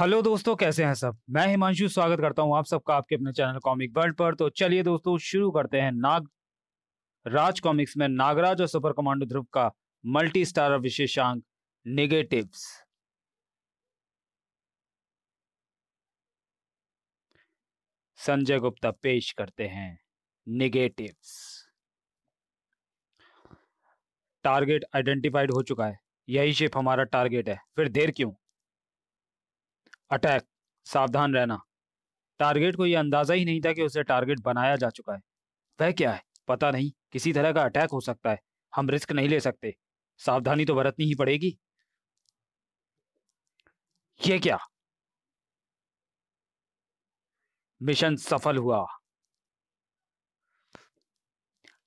Hello दोस्तों, कैसे हैं सब। मैं हिमांशु स्वागत करता हूं आप सबका आपके अपने चैनल कॉमिक वर्ल्ड पर। तो चलिए दोस्तों शुरू करते हैं राज कॉमिक्स में नागराज और सुपर कमांडो ध्रुव का मल्टी स्टारर विशेषांक नेगेटिव्स। संजय गुप्ता पेश करते हैं नेगेटिव्स। टारगेट आइडेंटिफाइड हो चुका है, यही शिप हमारा टारगेट है, फिर देर क्यों। अटैक, सावधान रहना। टारगेट को यह अंदाजा ही नहीं था कि उसे टारगेट बनाया जा चुका है। वह क्या है पता नहीं, किसी तरह का अटैक हो सकता है। हम रिस्क नहीं ले सकते, सावधानी तो बरतनी ही पड़ेगी। ये क्या, मिशन सफल हुआ।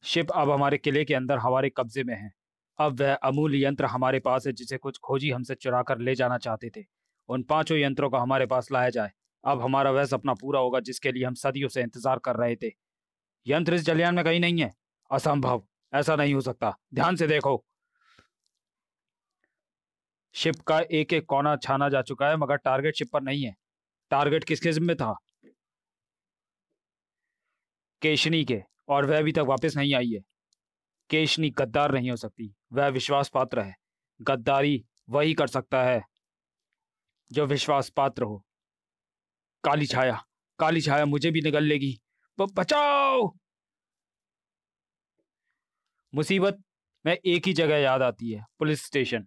शिप अब हमारे किले के अंदर हमारे कब्जे में है। अब वह अमूल्य यंत्र हमारे पास है जिसे कुछ खोजी हमसे चुरा कर ले जाना चाहते थे। उन पांचों यंत्रों को हमारे पास लाया जाए। अब हमारा वह सपना पूरा होगा जिसके लिए हम सदियों से इंतजार कर रहे थे। यंत्र इस जलयान में कहीं नहीं है। असंभव, ऐसा नहीं हो सकता। ध्यान से देखो। शिप का एक एक कोना छाना जा चुका है मगर टारगेट शिप पर नहीं है। टारगेट किसके जिम्मे था? केशनी के, और वह अभी तक वापस नहीं आई है। केशनी गद्दार नहीं हो सकती, वह विश्वास पात्र है। गद्दारी वही कर सकता है जो विश्वास पात्र हो। काली छाया, काली छाया मुझे भी निगल लेगी। बचाओ। मुसीबत में एक ही जगह याद आती है, पुलिस स्टेशन।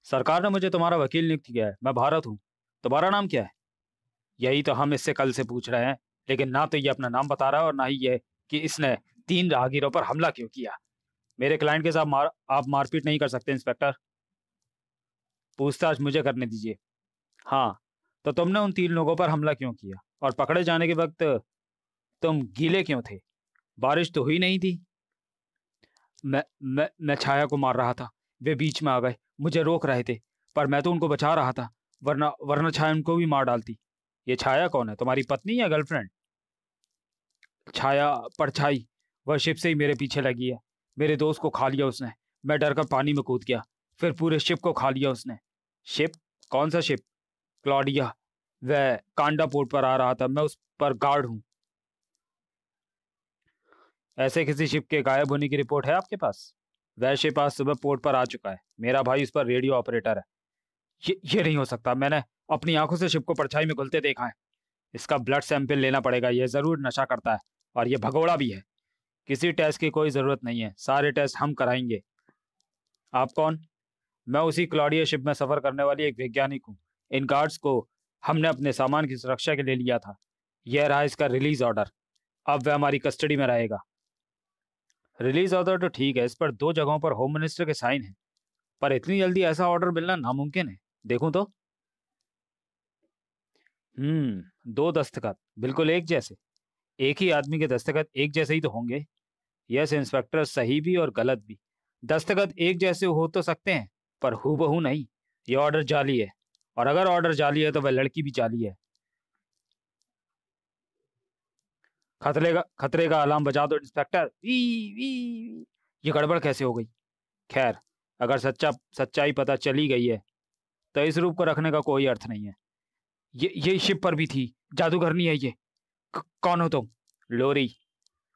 सरकार ने मुझे तुम्हारा वकील नियुक्त किया है। मैं भारत हूं। तुम्हारा नाम क्या है? यही तो हम इससे कल से पूछ रहे हैं, लेकिन ना तो ये अपना नाम बता रहा है और ना ही ये कि इसने 3 राहगीरों पर हमला क्यों किया। मेरे क्लाइंट के साथ आप मारपीट नहीं कर सकते इंस्पेक्टर। पूछताछ मुझे करने दीजिए। हाँ, तो तुमने उन 3 लोगों पर हमला क्यों किया और पकड़े जाने के वक्त तुम गीले क्यों थे? बारिश तो हुई नहीं थी। मैं छाया को मार रहा था। वे बीच में आ गए, मुझे रोक रहे थे, पर मैं तो उनको बचा रहा था, वरना वरना छाया उनको भी मार डालती। ये छाया कौन है, तुम्हारी पत्नी या गर्लफ्रेंड? छाया, परछाई, वह शिप से ही मेरे पीछे लगी है। मेरे दोस्त को खा लिया उसने। मैं डर कर पानी में कूद गया, फिर पूरे शिप को खा लिया उसने। शिप? कौन सा शिप? क्लॉडिया। वह कांडा पोर्ट पर आ रहा था, मैं उस पर गार्ड हूं। ऐसे किसी शिप के गायब होने की रिपोर्ट है आपके पास? वह शिप आज सुबह पोर्ट पर आ चुका है। मेरा भाई उस पर रेडियो ऑपरेटर है। ये नहीं हो सकता। मैंने अपनी आंखों से शिप को परछाई में घुलते देखा है। इसका ब्लड सैंपल लेना पड़ेगा। यह जरूर नशा करता है और यह भगोड़ा भी है। किसी टेस्ट की कोई जरूरत नहीं है, सारे टेस्ट हम कराएंगे। आप कौन? मैं उसी क्लॉडिया शिप में सफर करने वाली एक वैज्ञानिक हूँ। इन गार्ड्स को हमने अपने सामान की सुरक्षा के लिए लिया था। यह रहा इसका रिलीज ऑर्डर। अब वह हमारी कस्टडी में रहेगा। रिलीज ऑर्डर तो ठीक है, इस पर 2 जगहों पर होम मिनिस्टर के साइन हैं, पर इतनी जल्दी ऐसा ऑर्डर मिलना नामुमकिन है। देखूं तो। 2 दस्तखत बिल्कुल एक जैसे। एक ही आदमी के दस्तखत एक जैसे ही तो होंगे। यस इंस्पेक्टर, सही भी और गलत भी। दस्तखत एक जैसे हो तो सकते हैं, पर हूबहू नहीं। ये ऑर्डर जाली है, और अगर ऑर्डर जाली है तो वह लड़की भी जाली है। खतरे का अलार्म बजा दो इंस्पेक्टर। We we. ये गड़बड़ कैसे हो गई? खैर, अगर सच्चाई पता चली गई है तो इस रूप को रखने का कोई अर्थ नहीं है। ये शिप पर भी थी। जादूगरनी है ये। कौन हो तुम? लोरी।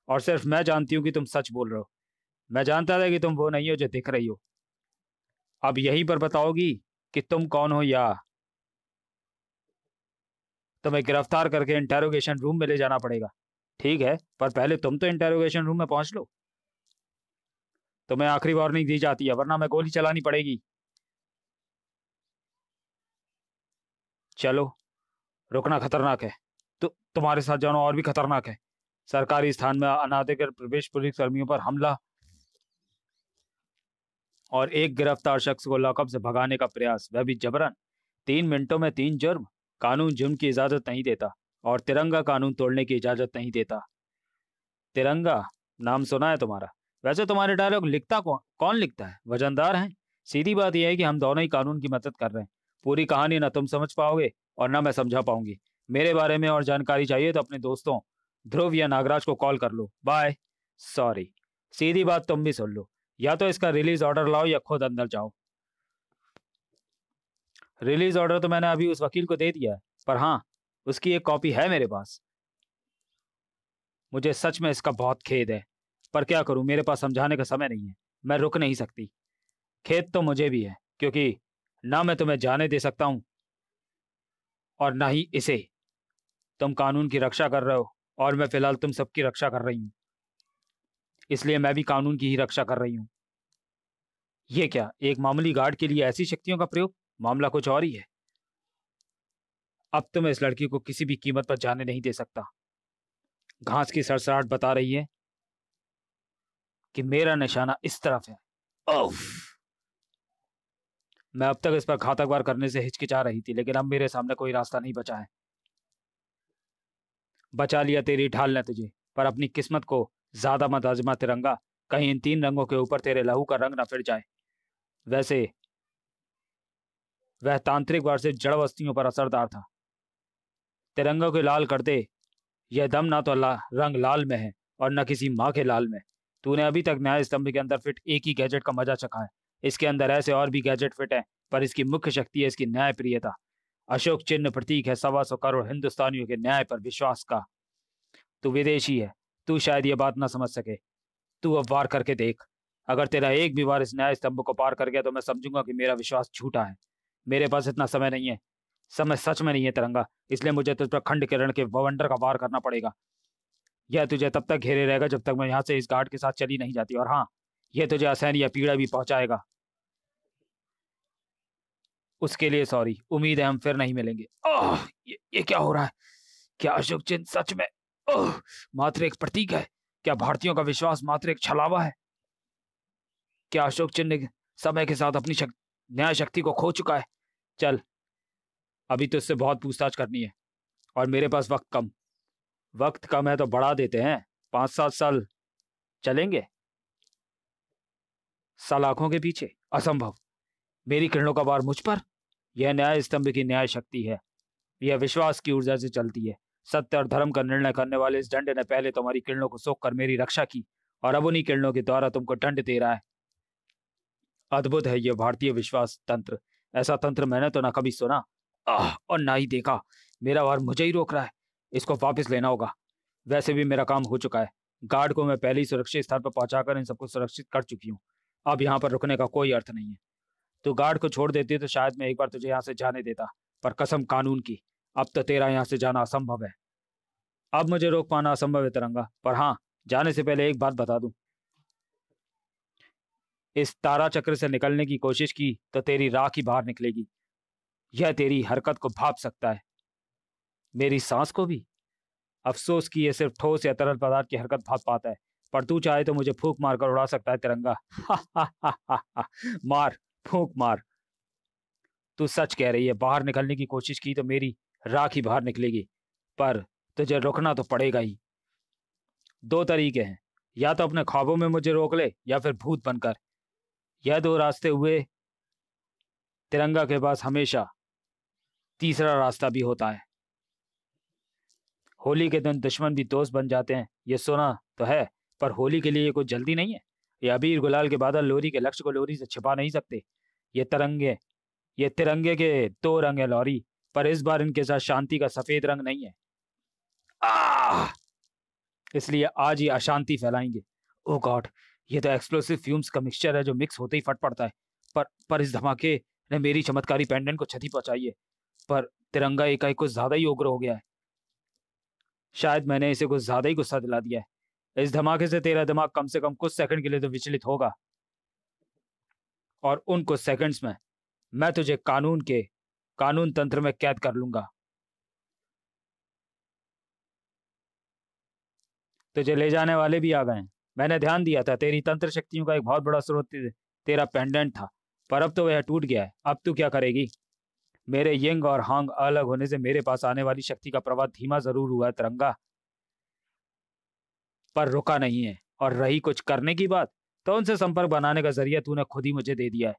और सिर्फ मैं जानती हूँ कि तुम सच बोल रहे हो। मैं जानता था कि तुम वो नहीं हो जो दिख रही हो। अब यहीं पर बताओगी कि तुम कौन हो, या तुम्हें गिरफ्तार करके इंटेरोगेशन रूम में ले जाना पड़ेगा? ठीक है, पर पहले तुम तो इंटेरोगेशन रूम में पहुंच लो। तुम्हें आखिरी वार्निंग दी जाती है, वरना मैं गोली चलानी पड़ेगी। चलो, रुकना खतरनाक है। तुम्हारे साथ जाना और भी खतरनाक है। सरकारी स्थान में अनाधिकृत प्रवेश, पुलिस कर्मियों पर हमला और एक गिरफ्तार शख्स को लॉकअप से भगाने का प्रयास, वह भी जबरन। 3 मिनटों में 3 जुर्म। कानून जुर्म की इजाजत नहीं देता, और तिरंगा कानून तोड़ने की इजाजत नहीं देता। तिरंगा नाम सुना है तुम्हारा? वैसे तुम्हारे डायलॉग लिखता कौन लिखता है? वजनदार हैं। सीधी बात यह है कि हम दोनों ही कानून की मदद कर रहे हैं। पूरी कहानी ना तुम समझ पाओगे और ना मैं समझा पाऊंगी। मेरे बारे में और जानकारी चाहिए तो अपने दोस्तों ध्रुव या नागराज को कॉल कर लो। बाय। सॉरी। सीधी बात तुम भी सुन लो, या तो इसका रिलीज ऑर्डर लाओ या खुद अंदर जाओ। रिलीज ऑर्डर तो मैंने अभी उस वकील को दे दिया है, पर हाँ, उसकी एक कॉपी है मेरे पास। मुझे सच में इसका बहुत खेद है, पर क्या करूं, मेरे पास समझाने का समय नहीं है। मैं रुक नहीं सकती। खेद तो मुझे भी है, क्योंकि ना मैं तुम्हें जाने दे सकता हूं और ना ही इसे। तुम कानून की रक्षा कर रहे हो और मैं फिलहाल तुम सबकी रक्षा कर रही हूँ, इसलिए मैं भी कानून की ही रक्षा कर रही हूँ। ये क्या, एक मामूली गार्ड के लिए ऐसी शक्तियों का प्रयोग? मामला कुछ और ही है। अब तो मैं इस लड़की को किसी भी कीमत पर जाने नहीं दे सकता। घास की सरसराहट बता रही है कि मेरा निशाना इस तरफ है। ओफ! मैं अब तक इस पर घातक वार करने से हिचकिचा रही थी, लेकिन अब मेरे सामने कोई रास्ता नहीं बचा है। बचा लिया तेरी ढाल ने तुझे, पर अपनी किस्मत को ज्यादा मत आजमा तिरंगा। कहीं इन 3 रंगों के ऊपर तेरे लहू का रंग ना फिर जाए। वैसे वह तांत्रिक वार सिर्फ जड़ वस्तुओं पर असरदार था। तिरंगा को लाल कर दे, यह दम ना तो रंग लाल में है और न किसी माँ के लाल में। तूने अभी तक न्याय स्तंभ के अंदर फिट एक ही गैजेट का मजा चखा है। इसके अंदर ऐसे और भी गैजेट फिट है, पर इसकी मुख्य शक्ति है इसकी न्याय प्रियता। अशोक चिन्ह प्रतीक है 125 करोड़ हिंदुस्तानियों के न्याय पर विश्वास का। तू विदेशी है, तू शायद ये बात ना समझ सके। तू अब वार करके देख। अगर तेरा एक भी वार इस न्याय स्तंभ को पार कर गया तो मैं समझूंगा कि मेरा विश्वास झूठा है। मेरे पास इतना समय नहीं है। समय सच में नहीं है तिरंगा, इसलिए मुझे तुझ पर खंड किरण के बवंडर का वार करना पड़ेगा। यह तुझे तब तक घेरे रहेगा जब तक मैं यहाँ से इस गार्ड के साथ चली नहीं जाती, और हाँ, यह तुझे असहनीय या पीड़ा भी पहुंचाएगा। उसके लिए सॉरी। उम्मीद है हम फिर नहीं मिलेंगे। ओह, ये क्या हो रहा है? क्या अशोक चिन्ह सच में ओह मात्र एक प्रतीक है? क्या भारतीयों का विश्वास मात्र एक छलावा है? क्या अशोक चिन्ह समय के साथ अपनी न्याय शक्ति को खो चुका है? चल, अभी तो इससे बहुत पूछताछ करनी है और मेरे पास वक्त कम है, तो बढ़ा देते हैं। 5-7 साल चलेंगे सलाखों के पीछे। असंभव। मेरी किरणों का वार मुझ पर? यह न्याय स्तंभ की न्याय शक्ति है। यह विश्वास की ऊर्जा से चलती है। सत्य और धर्म का निर्णय करने वाले इस दंड ने पहले तुम्हारी किरणों को सोख कर मेरी रक्षा की, और अब उन्हीं किरणों के द्वारा तुमको दंड दे रहा है। अद्भुत है यह भारतीय विश्वास तंत्र। ऐसा तंत्र मैंने तो ना कभी सुना और ना ही देखा। मेरा वार मुझे ही रोक रहा है। इसको वापस लेना होगा। वैसे भी मेरा काम हो चुका है। गार्ड को मैं पहले ही सुरक्षित स्थान पर पहुंचाकर इन सबको सुरक्षित कर चुकी हूँ। अब यहाँ पर रुकने का कोई अर्थ नहीं है। तो गार्ड को छोड़ देती तो शायद मैं एक बार तुझे यहाँ से जाने देता, पर कसम कानून की, अब तो तेरा यहाँ से जाना असंभव है। अब मुझे रोक पाना असंभव है तिरंगा, पर हाँ, जाने से पहले एक बात बता दूं। इस तारा चक्र से निकलने की कोशिश की तो तेरी राख ही बाहर निकलेगी। यह तेरी हरकत को भाप सकता है, मेरी सांस को भी। अफसोस कि यह सिर्फ ठोस या तरल पदार्थ की हरकत भाप पाता है, पर तू चाहे तो मुझे फूंक मार कर उड़ा सकता है तिरंगा। मार, फूंक मार। तू सच कह रही है। बाहर निकलने की कोशिश की तो मेरी राख ही बाहर निकलेगी, पर तुझे रोकना तो पड़ेगा ही। 2 तरीके हैं, या तो अपने ख्वाबों में मुझे रोक ले या फिर भूत बनकर। यह 2 रास्ते हुए। तिरंगा के पास हमेशा तीसरा रास्ता भी होता है। होली के दिन दुश्मन भी दोस्त बन जाते हैं, ये सुना तो है, पर होली के लिए कोई जल्दी नहीं है। ये अबीर गुलाल के बादल लोरी के लक्ष्य को लोरी से छिपा नहीं सकते। ये तिरंगे के 2 रंग है लॉरी, पर इस बार इनके साथ शांति का सफेद रंग नहीं है। इसलिए आज ही अशांति फैलाएंगे। ओ गॉड, ये तो एक्सप्लोसिव फ्यूम्स का मिक्सचर है जो मिक्स होते ही फट पड़ता है। पर इस धमाके ने मेरी चमत्कारी पेंडेंट को क्षति पहुंचाई है। पर तिरंगा एकाएक कुछ ज्यादा ही उग्र हो गया है। शायद मैंने इसे कुछ ज्यादा ही गुस्सा दिला दिया है। इस धमाके से तेरा दिमाग कम से कम कुछ सेकंड के लिए तो विचलित होगा, और उन कुछ सेकंड्स में मैं तुझे कानून तंत्र में कैद कर लूंगा। तुझे ले जाने वाले भी आ गए हैं। मैंने ध्यान दिया था, तेरी तंत्र शक्तियों का एक बहुत बड़ा स्रोत तेरा पेंडेंट था, पर अब तो वह टूट गया है। अब तू क्या करेगी? मेरे यंग और हांग अलग होने से मेरे पास आने वाली शक्ति का प्रवाह धीमा जरूर हुआ है तिरंगा, पर रुका नहीं है। और रही कुछ करने की बात, तो उनसे संपर्क बनाने का जरिया तूने खुद ही मुझे दे दिया है।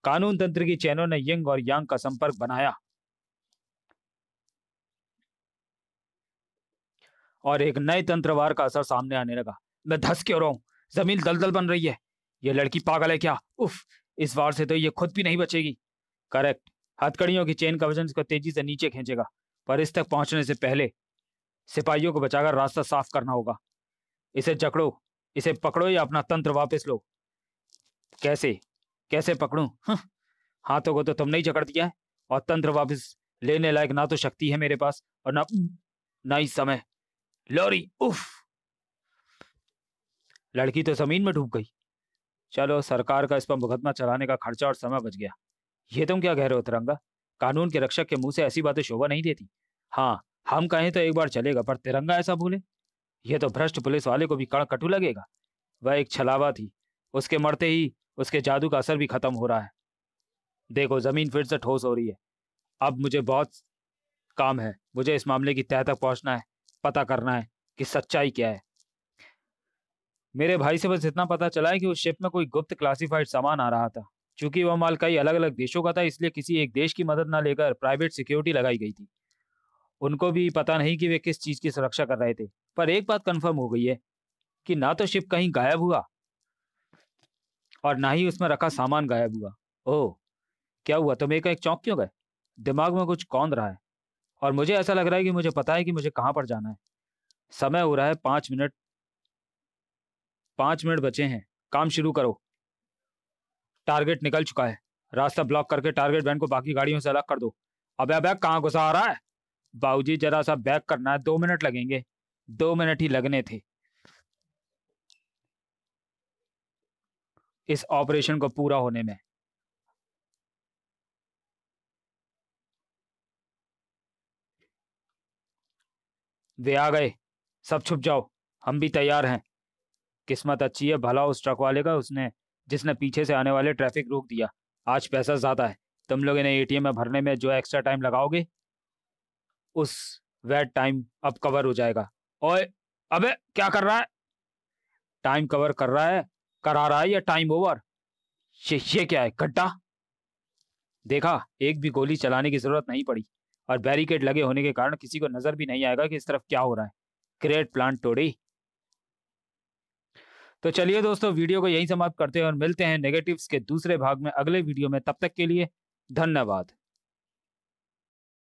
कानून तंत्र की चैनों ने यंग और यांग का संपर्क बनाया, और एक नए तंत्रवार का असर सामने आने लगा। मैं धस क्यों रहा हूं? जमीन दलदल बन रही है। ये लड़की पागल है क्या? उफ, इस वार से तो ये खुद भी नहीं बचेगी। करेक्ट, हथकड़ियों की चेन का वजन इसको तेजी से नीचे खींचेगा, पर इस तक पहुंचने से पहले सिपाहियों को बचाकर रास्ता साफ करना होगा। इसे जकड़ो, इसे पकड़ो या अपना तंत्र वापस लो। कैसे कैसे पकड़ूं? हाथों को तो तुमने ही जकड़ दिया है, और तंत्र वापस लेने लायक ना तो शक्ति है मेरे पास और ना ही समय। लॉरी, उफ! लड़की तो जमीन में डूब गई। चलो, सरकार का इस पर मुकदमा चलाने का खर्चा और समय बच गया। ये तुम क्या कह रहे हो तिरंगा? कानून के रक्षक के मुंह से ऐसी बातें शोभा नहीं देती। हाँ, हम कहें तो एक बार चलेगा, पर तिरंगा ऐसा बोले, यह तो भ्रष्ट पुलिस वाले को भी कटु लगेगा। वह एक छलावा थी, उसके मरते ही उसके जादू का असर भी खत्म हो रहा है। देखो, जमीन फिर से ठोस हो रही है। अब मुझे बहुत काम है। मुझे इस मामले की तह तक पहुंचना है, पता करना है कि सच्चाई क्या है। मेरे भाई से बस इतना पता चला है कि उस शिप में कोई गुप्त क्लासिफाइड सामान आ रहा था। चूंकि वह माल कई अलग अलग देशों का था, इसलिए किसी एक देश की मदद न लेकर प्राइवेट सिक्योरिटी लगाई गई थी। उनको भी पता नहीं कि वे किस चीज की सुरक्षा कर रहे थे, पर एक बात कंफर्म हो गई है कि ना तो शिप कहीं गायब हुआ और ना ही उसमें रखा सामान गायब हुआ। ओह, क्या हुआ? तुम एक चौंक क्यों गए? दिमाग में कुछ कौंध रहा है, और मुझे ऐसा लग रहा है कि मुझे पता है कि मुझे कहां पर जाना है। समय हो रहा है 5 मिनट। 5 मिनट बचे हैं, काम शुरू करो। टारगेट निकल चुका है। रास्ता ब्लॉक करके टारगेट वैन को बाकी गाड़ियों से अलग कर दो। अबे अबे, कहाँ घुसा आ रहा है? बाबूजी, जरा सा बैक करना है, 2 मिनट लगेंगे। 2 मिनट ही लगने थे इस ऑपरेशन को पूरा होने में। वे आ गए, सब छुप जाओ, हम भी तैयार हैं। किस्मत अच्छी है भला उस ट्रक वाले का, उसने जिसने पीछे से आने वाले ट्रैफिक रोक दिया। आज पैसा ज्यादा है। तुम लोग इन्हें एटीएम में भरने में जो एक्स्ट्रा टाइम लगाओगे, उस वेट टाइम अब कवर हो जाएगा। ओए, अबे क्या कर रहा है? टाइम कवर कर रहा है, करा रहा है, या टाइम ओवर? ये क्या है, गड्ढा? देखा, एक भी गोली चलाने की जरूरत नहीं पड़ी, और बैरिकेड लगे होने के कारण किसी को नजर भी नहीं आएगा कि इस तरफ क्या हो रहा है। Great plan today. तो चलिए दोस्तों, वीडियो को यहीं समाप्त करते हैं और मिलते हैं नेगेटिव्स के दूसरे भाग में अगले वीडियो में। तब तक के लिए धन्यवाद।